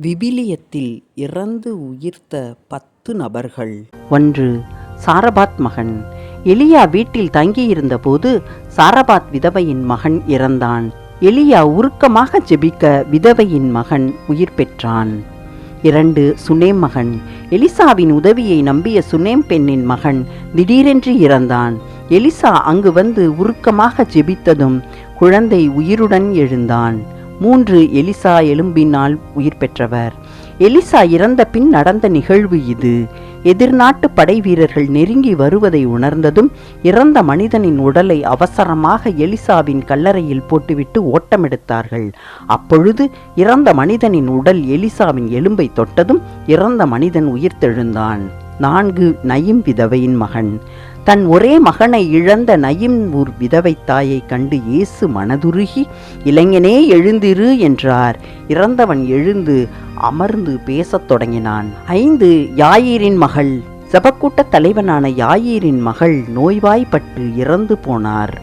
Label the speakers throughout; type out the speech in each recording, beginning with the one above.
Speaker 1: விவிலியத்தில் இறந்து உயிர்த்த 10 நபர்கள்.
Speaker 2: 1. சாரபாத் மகன். எலியா வீட்டில் தங்கியிருந்த போது சாரபாத் விதவையின் மகன் இறந்தான். எலியா உருக்கமாக ஜெபிக்க விதவையின் மகன் உயிர் பெற்றான். 2. சுனேம் மகன். எலிசாவின் உதவியை நம்பிய சுனேம் பெண்ணின் மகன் திடீரென்று இறந்தான். எலிசா அங்கு வந்து உருக்கமாக ஜெபித்ததும் குழந்தை உயிருடன் எழுந்தான். 3. எலிசா எலும்பினால் உயிர் பெற்றவர். எலிசா இறந்த பின் நடந்த நிகழ்வு இது. எதிர்நாட்டு படை வீரர்கள் நெருங்கி வருவதை உணர்ந்ததும் இறந்த மனிதனின் உடலை அவசரமாக எலிசாவின் கல்லறையில் போட்டுவிட்டு ஓட்டமெடுத்தார்கள். அப்பொழுது இறந்த மனிதனின் உடல் எலிசாவின் எலும்பை தொட்டதும் இறந்த மனிதன் உயிர்த்தெழுந்தான். 4. நயிம் விதவையின் மகன். தன் ஒரே மகனை இழந்த நயிம் ஊர் விதவை தாயை கண்டு இயேசு மனதுருகி, இளைஞனே எழுந்திரு என்றார். இறந்தவன் எழுந்து அமர்ந்து பேசத் தொடங்கினான். 5. யாயீரின் மகள். ஜெபக்கூட்ட தலைவனான யாயீரின் மகள் நோய்வாய்ப்பட்டு இறந்து போனார்.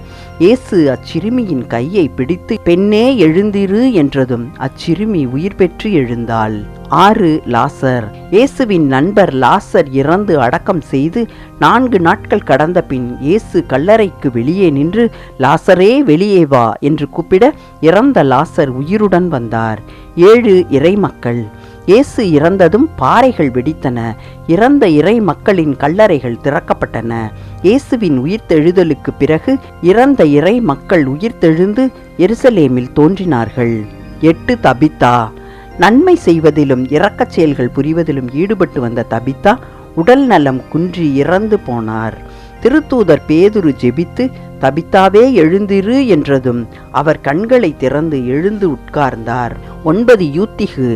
Speaker 2: இயேசு அச்சிறுமியின் கையை பிடித்து, பெண்ணே எழுந்திரு என்றதும் அச்சிறுமி உயிர் பெற்று எழுந்தாள். 6. லாசர். இயேசுவின் நண்பர் லாசர் இறந்து அடக்கம் செய்து 4 நாட்கள் கடந்த பின் இயேசு கல்லறைக்கு வெளியே நின்று, லாசரே வெளியே வா என்று கூப்பிட இறந்த லாசர் உயிருடன் வந்தார். 7. இறை மக்கள். இயேசு இறந்ததும் பாறைகள் வெடித்தன. இறந்த இறை மக்களின் கல்லறைகள் திறக்கப்பட்டன. இயேசுவின் உயிர்த்தெழுதலுக்கு பிறகு இறந்த இறை மக்கள் உயிர்த்தெழுந்து எருசலேமில் தோன்றினார்கள். 8. தபித்தா. நன்மை செய்வதிலும் இரக்கச் செயல்கள் புரிவதிலும் ஈடுபட்டு வந்த தபித்தா உடல் நலம் குன்றி இறந்து போனார். திருத்தூதர் பேதுரு ஜெபித்து, தபித்தாவே எழுந்திரு என்றதும் அவர் கண்களை திறந்து எழுந்து உட்கார்ந்தார். 9. யூத்திகு.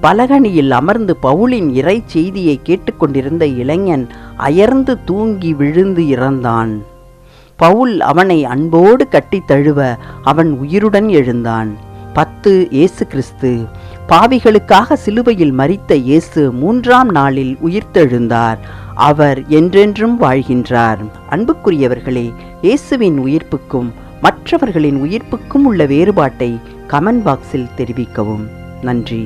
Speaker 2: பலகணியில் அமர்ந்து பவுலின் இறை செய்தியை கேட்டுக்கொண்டிருந்த இளைஞன் அயர்ந்து தூங்கி விழுந்து இறந்தான். பவுல் அவனை அன்போடு கட்டி தழுவ அவன் உயிருடன் எழுந்தான். 10. இயேசு கிறிஸ்து. பாவிகளுக்காக சிலுவையில் மரித்த இயேசு 3ஆம் நாளில் உயிர்த்தெழுந்தார். அவர் என்றென்றும் வாழ்கின்றார். அன்புக்குரியவர்களே, இயேசுவின் உயிர்ப்புக்கும் மற்றவர்களின் உயிர்ப்புக்கும் உள்ள வேறுபாட்டை கமெண்ட் பாக்ஸில் தெரிவிக்கவும். நன்றி.